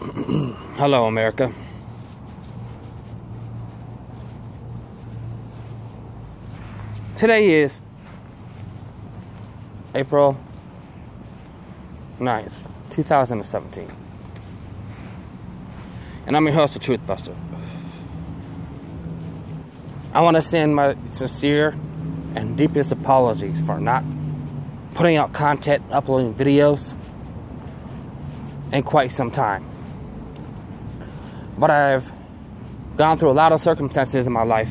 Hello, America. Today is April 9th, 2017. And I'm your host, the Truth Buster. I want to send my sincere and deepest apologies for not putting out content, uploading videos in quite some time. But I've gone through a lot of circumstances in my life.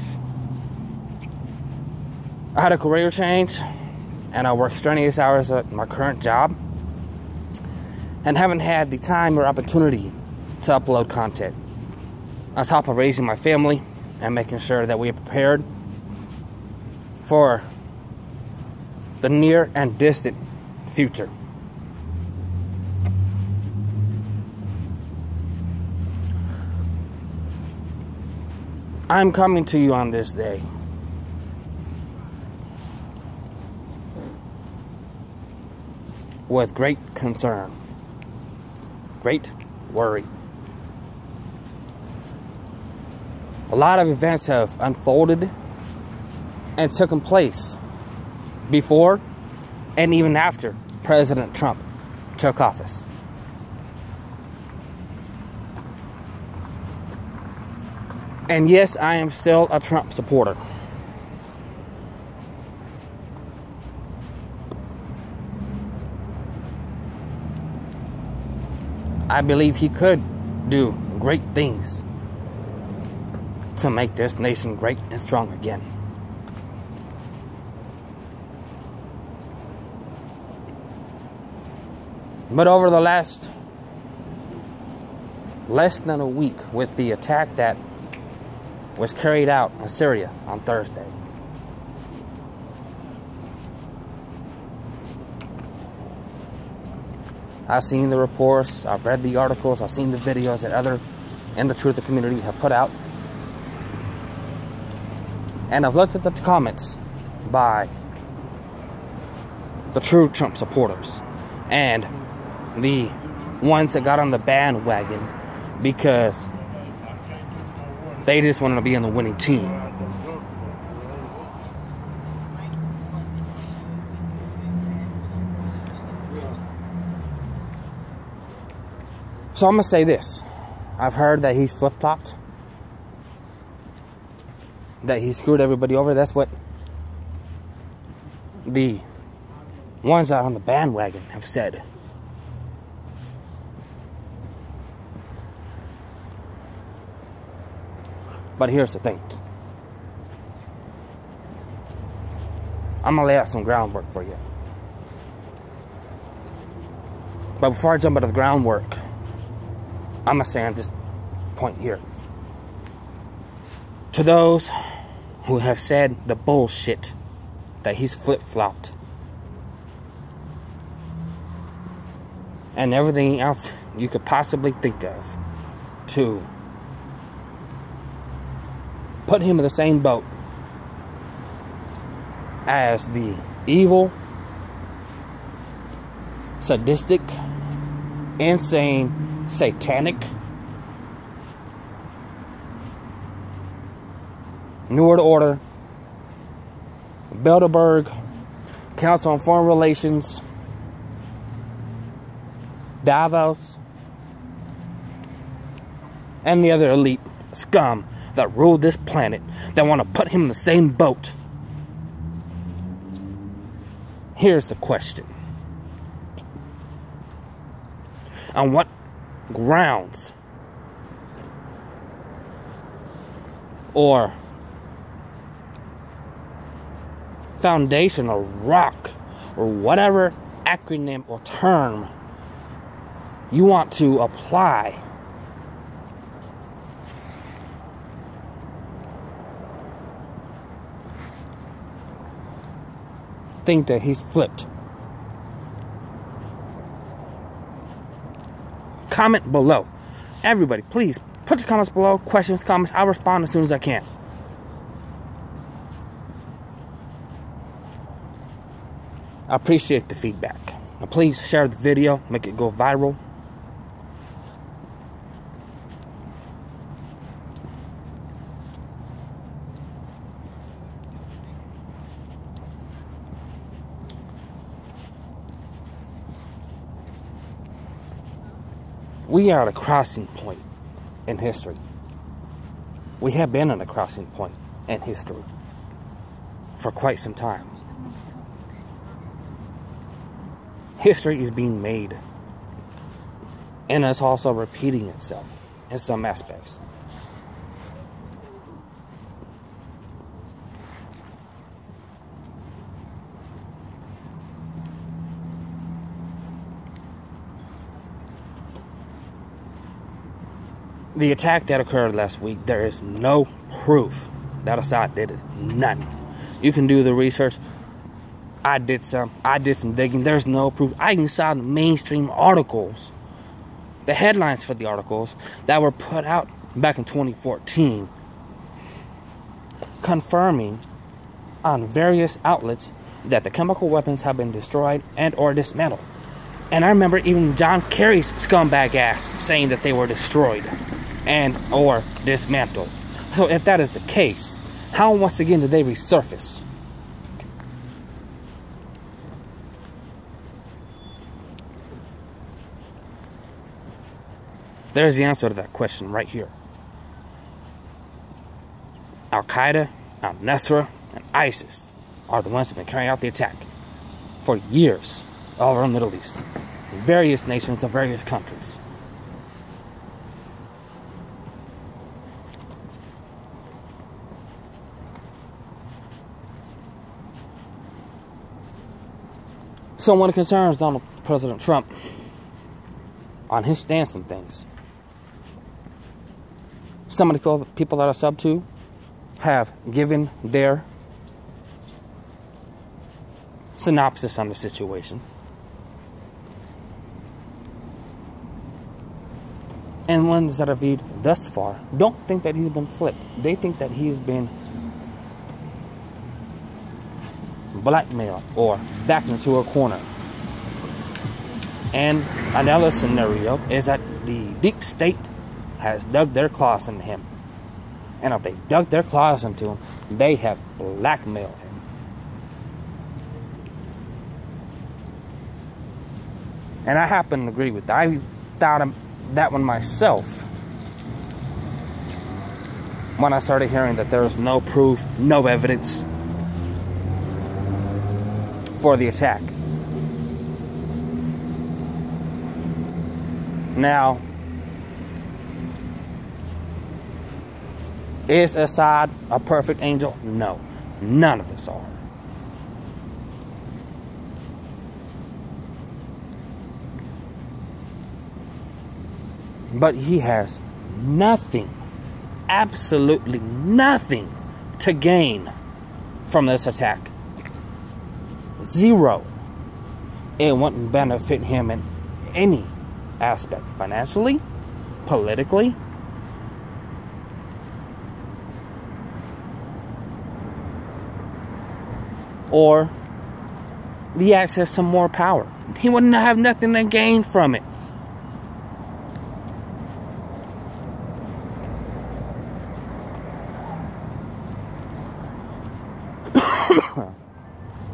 I had a career change, and I work strenuous hours at my current job, and haven't had the time or opportunity to upload content. On top of raising my family and making sure that we are prepared for the near and distant future. I'm coming to you on this day with great concern, great worry. A lot of events have unfolded and taken place before and even after President Trump took office. And yes, I am still a Trump supporter. I believe he could do great things to make this nation great and strong again. But over the last less than a week, with the attack that was carried out in Syria on Thursday, I've seen the reports, I've read the articles, I've seen the videos that other in the truth community have put out. And I've looked at the comments by the true Trump supporters and the ones that got on the bandwagon because they just wanted to be on the winning team. So I'm going to say this. I've heard that he's flip-flopped, that he screwed everybody over. That's what the ones out on the bandwagon have said. But here's the thing. I'm going to lay out some groundwork for you. But before I jump into the groundwork, I'm going to say on this point here, to those who have said the bullshit that he's flip-flopped and everything else you could possibly think of to put him in the same boat as the evil, sadistic, insane, satanic, New World Order, Bilderberg, Council on Foreign Relations, Davos, and the other elite scum that rule this planet, that want to put him in the same boat. Here's the question. On what grounds or foundation or rock or whatever acronym or term you want to apply think that he's flipped? Comment below. Everybody, please put your comments below. Questions, comments. I'll respond as soon as I can. I appreciate the feedback. Now please share the video, make it go viral. We are at a crossing point in history. We have been at a crossing point in history for quite some time. History is being made, and it's also repeating itself in some aspects. The attack that occurred last week, there is no proof that Assad did it. None. You can do the research. I did some digging. There's no proof. I even saw the mainstream articles, the headlines for the articles that were put out back in 2014, confirming on various outlets that the chemical weapons have been destroyed and or dismantled. And I remember even John Kerry's scumbag ass saying that they were destroyed and or dismantled. So if that is the case, how once again did they resurface? There's the answer to that question right here. Al-Qaeda, Al-Nusra, and ISIS are the ones that have been carrying out the attack for years all over the Middle East, in various nations of various countries. So when it concerns Donald President Trump on his stance on things, some of the people that I sub to have given their synopsis on the situation. And ones that have viewed thus far don't think that he's been flipped. They think that he's been blackmailed or backed into a corner. And another scenario is that the deep state has dug their claws into him. And if they dug their claws into him, they have blackmailed him. And I happen to agree with that. I thought of that one myself when I started hearing that there was no proof, no evidence for the attack. Now, is Assad a perfect angel? No. None of us are. But he has nothing, absolutely nothing to gain from this attack. Zero. It wouldn't benefit him in any aspect, financially, politically, or the access to more power. He wouldn't have nothing to gain from it.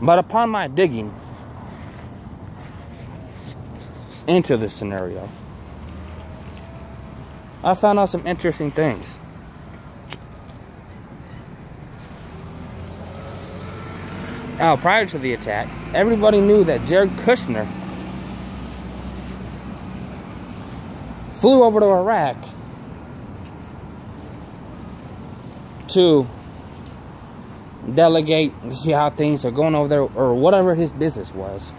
But upon my digging into this scenario, I found out some interesting things. Now, prior to the attack, everybody knew that Jared Kushner flew over to Iraq to delegate to see how things are going over there, or whatever his business was.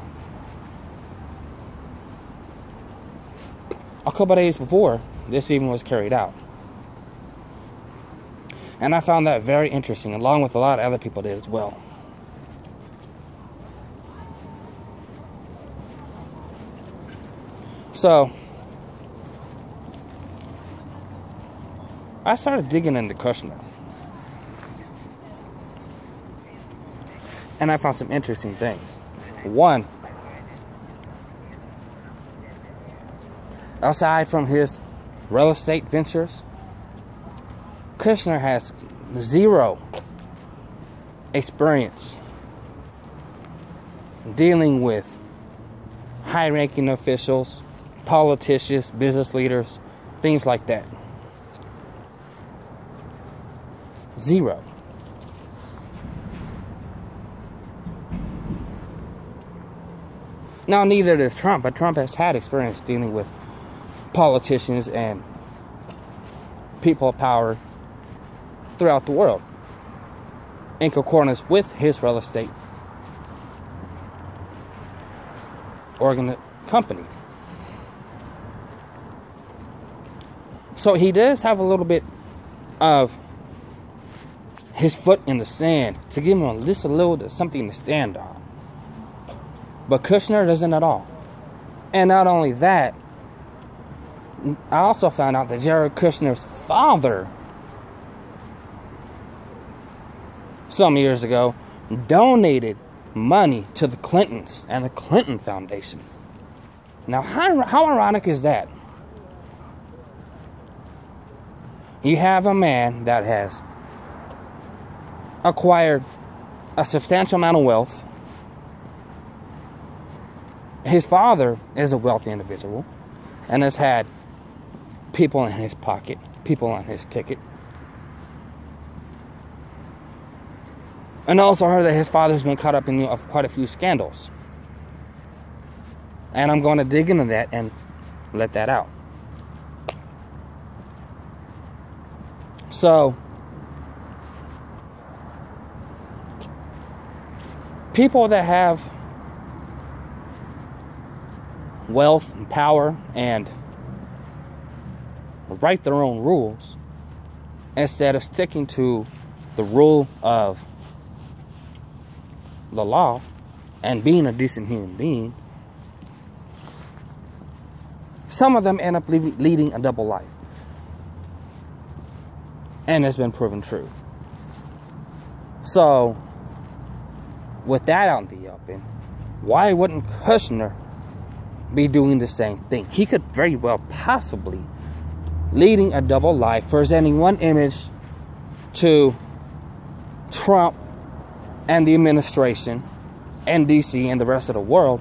A couple of days before this even was carried out. And I found that very interesting, along with a lot of other people did as well. So I started digging into Kushner. And I found some interesting things. One, aside from his real estate ventures, Kushner has zero experience dealing with high-ranking officials, politicians, business leaders, things like that. Zero. Now, neither does Trump, but Trump has had experience dealing with politicians and people of power throughout the world, in concordance with his real estate company. So he does have a little bit of his foot in the sand to give him just a little something to stand on. But Kushner doesn't at all. And not only that, I also found out that Jared Kushner's father, some years ago, donated money to the Clintons and the Clinton Foundation. Now, how ironic is that? You have a man that has acquired a substantial amount of wealth. His father is a wealthy individual and has had people in his pocket, people on his ticket. And also heard that his father's been caught up in quite a few scandals. And I'm going to dig into that and let that out. So, people that have wealth and power and write their own rules instead of sticking to the rule of the law and being a decent human being, some of them end up leading a double life. And it's been proven true. So, with that out in the open, why wouldn't Kushner be doing the same thing? He could very well possibly leading a double life, presenting one image to Trump and the administration and DC and the rest of the world,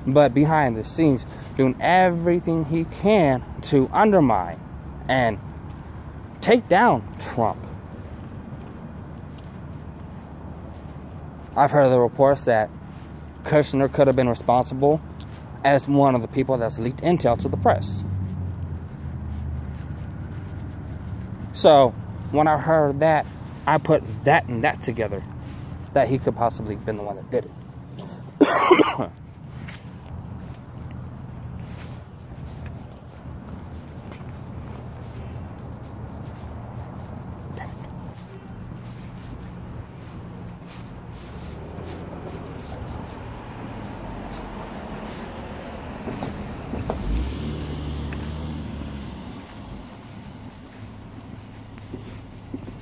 but behind the scenes doing everything he can to undermine and take down Trump. I've heard the reports that Kushner could have been responsible as one of the people that's leaked intel to the press. So, when I heard that, I put that and that together, that he could possibly have been the one that did it.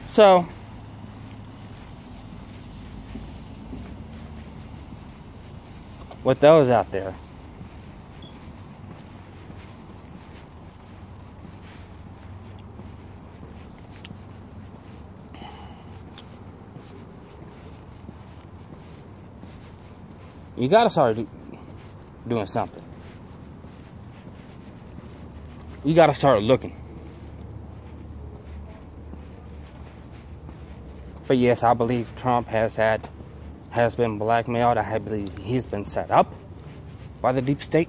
So, with those out there, you gotta start doing something. You gotta start looking. But yes, I believe Trump has been blackmailed. I believe he's been set up by the deep state.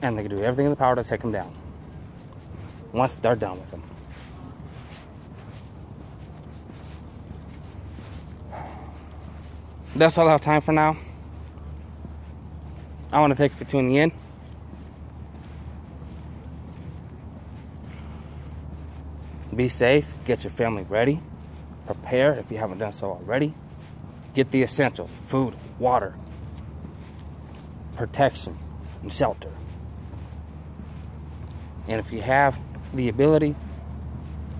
And they can do everything in the power to take him down once they're done with him. That's all I have time for now. I want to thank you for tuning in. Be safe. Get your family ready. Prepare if you haven't done so already. Get the essentials: food, water, protection, and shelter. And if you have the ability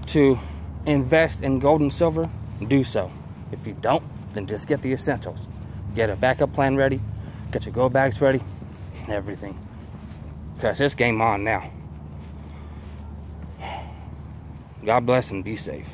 to invest in gold and silver, do so. If you don't, then just get the essentials. Get a backup plan ready. Get your go bags ready. Everything. Because it's game on now. God bless and be safe.